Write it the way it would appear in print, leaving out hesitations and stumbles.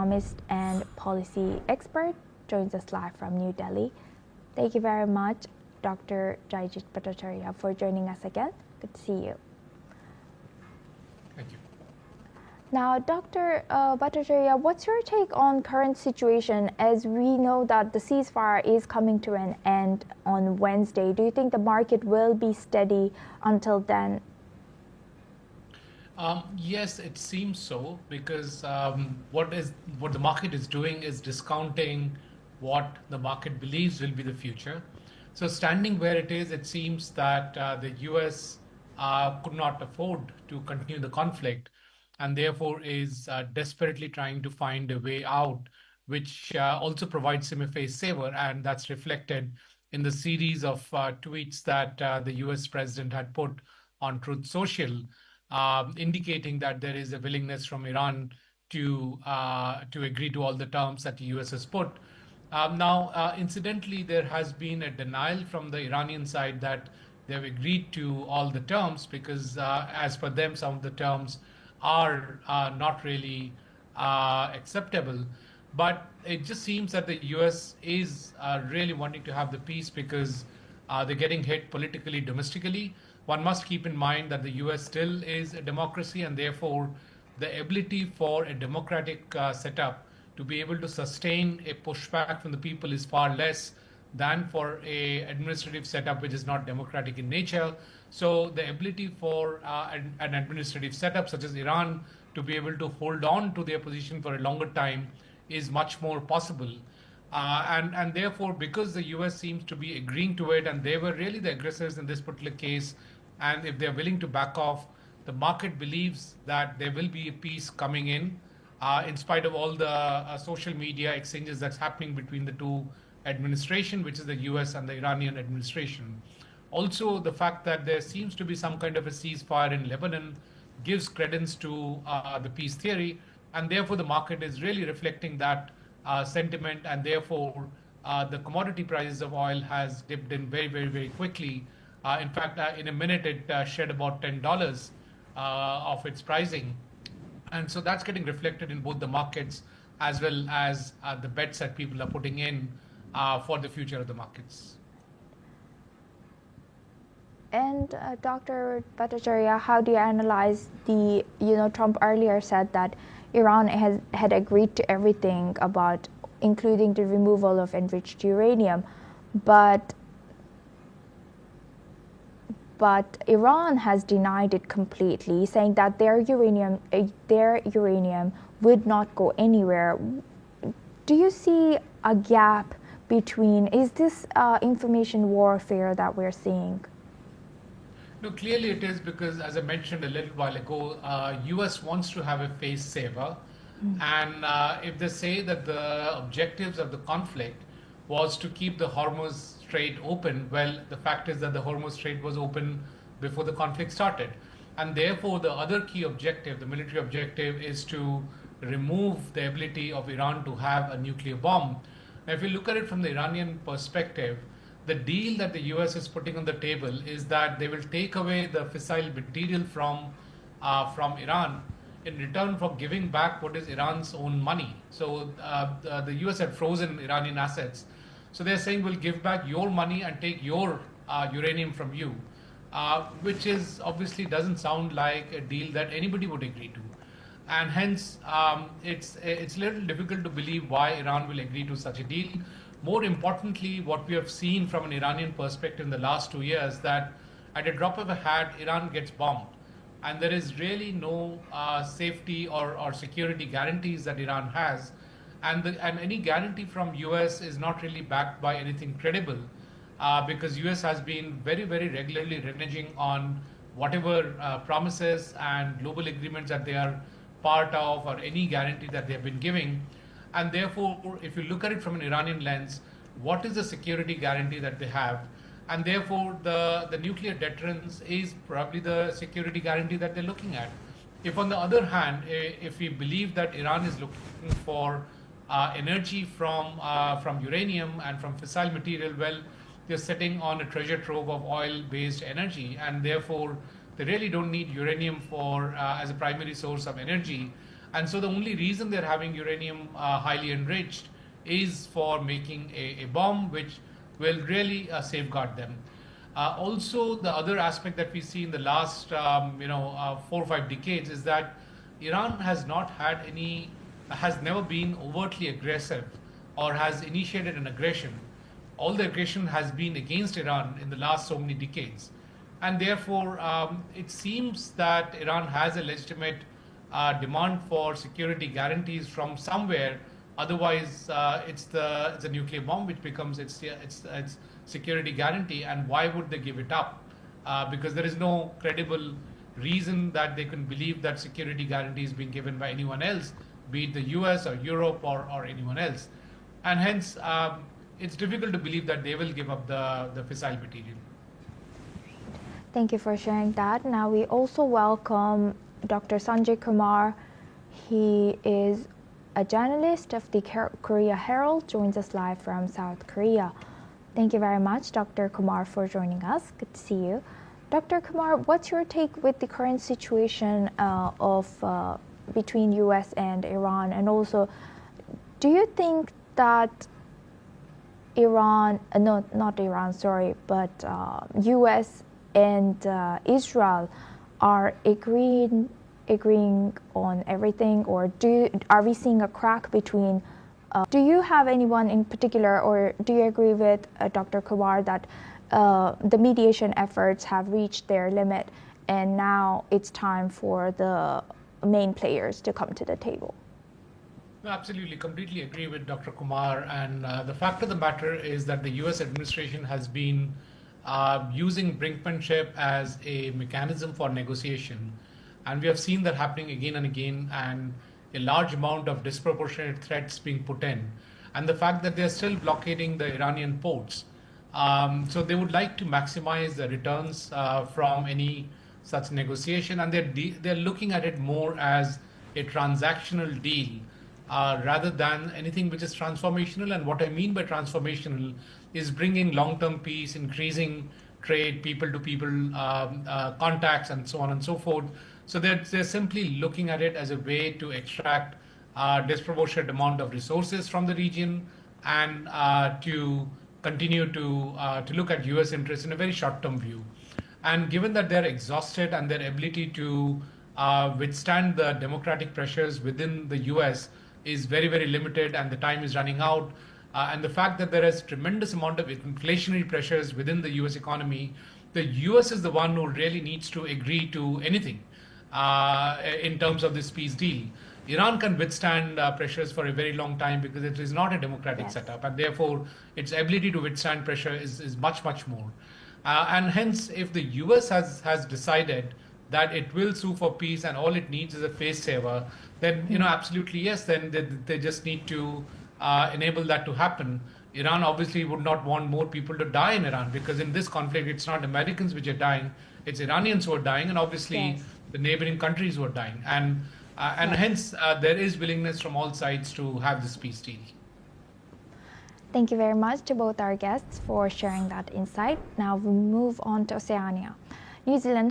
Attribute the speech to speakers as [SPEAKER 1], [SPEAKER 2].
[SPEAKER 1] economist and policy expert, joins us live from New Delhi. Thank you very much, Dr. Jaijit Bhattacharya, for joining us again. Good to see you.
[SPEAKER 2] Thank you.
[SPEAKER 1] Now, Dr. Bhattacharya, what's your take on current situation as we know that the ceasefire is coming to an end on Wednesday? Do you think the market will be steady until then?
[SPEAKER 2] Yes, it seems so because what the market is doing is discounting what the market believes will be the future. So standing where it is, it seems that the US could not afford to continue the conflict and therefore is desperately trying to find a way out, which also provides him a face saver. And that's reflected in the series of tweets that the US president had put on Truth Social, indicating that there is a willingness from Iran to agree to all the terms that the US has put. Now, incidentally, there has been a denial from the Iranian side that they've agreed to all the terms because, as per them, some of the terms are not really acceptable. But it just seems that the US is really wanting to have the peace because they're getting hit politically, domestically. One must keep in mind that the US still is a democracy, and therefore the ability for a democratic setup to be able to sustain a pushback from the people is far less than for a administrative setup which is not democratic in nature. So the ability for an administrative setup such as Iran to be able to hold on to their position for a longer time is much more possible. And therefore, because the US seems to be agreeing to it, and they were really the aggressors in this particular case, and if they're willing to back off, the market believes that there will be a peace coming in spite of all the social media exchanges that's happening between the two administration, which is the US and the Iranian administration. Also, the fact that there seems to be some kind of a ceasefire in Lebanon gives credence to the peace theory, and therefore the market is really reflecting that sentiment, and therefore the commodity prices of oil has dipped in very, very, very quickly. In fact, in a minute, it shed about $10 of its pricing. And so that's getting reflected in both the markets as well as the bets that people are putting in for the future of the markets.
[SPEAKER 1] And Dr. Bhattacharya, how do you analyze the, Trump earlier said that Iran had agreed to everything about including the removal of enriched uranium, but Iran has denied it completely, saying that their uranium would not go anywhere. Do you see a gap between, is this information warfare that we're seeing?
[SPEAKER 2] No, clearly it is because, as I mentioned a little while ago, US wants to have a face saver. And if they say that the objectives of the conflict was to keep the Hormuz Strait open, well, the fact is that the Hormuz Strait was open before the conflict started. And therefore, the other key objective, the military objective, is to remove the ability of Iran to have a nuclear bomb. Now, if you look at it from the Iranian perspective, the deal that the US is putting on the table is that they will take away the fissile material from Iran in return for giving back what is Iran's own money. So the US had frozen Iranian assets. So they're saying we'll give back your money and take your uranium from you, which is obviously doesn't sound like a deal that anybody would agree to. And hence, it's a little difficult to believe why Iran will agree to such a deal. More importantly, what we have seen from an Iranian perspective in the last 2 years, that at a drop of a hat, Iran gets bombed. And there is really no safety or security guarantees that Iran has. And any guarantee from US is not really backed by anything credible because US has been very, very regularly reneging on whatever promises and global agreements that they are part of or any guarantee that they have been giving. And therefore, if you look at it from an Iranian lens, what is the security guarantee that they have? And therefore, the nuclear deterrence is probably the security guarantee that they're looking at. If on the other hand, if we believe that Iran is looking for energy from uranium and from fissile material, well, they're sitting on a treasure trove of oil-based energy, and therefore they really don't need uranium for as a primary source of energy. And so the only reason they're having uranium highly enriched is for making a bomb which will really safeguard them. Also, the other aspect that we see in the last 4 or 5 decades is that Iran has never been overtly aggressive or has initiated an aggression. All the aggression has been against Iran in the last so many decades. And therefore, it seems that Iran has a legitimate demand for security guarantees from somewhere. Otherwise, it's a nuclear bomb which becomes its security guarantee. And why would they give it up? Because there is no credible reason that they can believe that security guarantee is being given by anyone else, be it the US or Europe or anyone else. And hence, it's difficult to believe that they will give up the fissile material.
[SPEAKER 1] Thank you for sharing that. Now we also welcome Dr. Sanjay Kumar. He is a journalist of the Korea Herald, joins us live from South Korea. Thank you very much, Dr. Kumar, for joining us. Good to see you. Dr. Kumar, what's your take with the current situation between US and Iran? And also, do you think that US and Israel are agreeing on everything, or are we seeing a crack between? Do you have anyone in particular, or do you agree with Dr. Kumar that the mediation efforts have reached their limit and now it's time for the main players to come to the table?
[SPEAKER 2] No, absolutely, completely agree with Dr. Kumar. And the fact of the matter is that the US administration has been using brinkmanship as a mechanism for negotiation. And we have seen that happening again and again, and a large amount of disproportionate threats being put in. And the fact that they're still blockading the Iranian ports. So they would like to maximize the returns from any such negotiation. And they're looking at it more as a transactional deal rather than anything which is transformational. And what I mean by transformational is bringing long-term peace, increasing trade, people-to-people contacts, and so on and so forth. So they're simply looking at it as a way to extract a disproportionate amount of resources from the region and to continue to look at US interests in a very short-term view. And given that they're exhausted and their ability to withstand the democratic pressures within the US is very, very limited, and the time is running out, and the fact that there is tremendous amount of inflationary pressures within the US economy, the US is the one who really needs to agree to anything in terms of this peace deal. Iran can withstand pressures for a very long time because it is not a democratic setup, and therefore its ability to withstand pressure is much, much more. And hence, if the US has decided that it will sue for peace and all it needs is a face saver, then absolutely yes, then they just need to enable that to happen. Iran obviously would not want more people to die in Iran, because in this conflict it's not Americans which are dying, it's Iranians who are dying, and obviously the neighboring countries who are dying. And hence there is willingness from all sides to have this peace deal.
[SPEAKER 1] Thank you very much to both our guests for sharing that insight. Now we move on to Oceania. New Zealand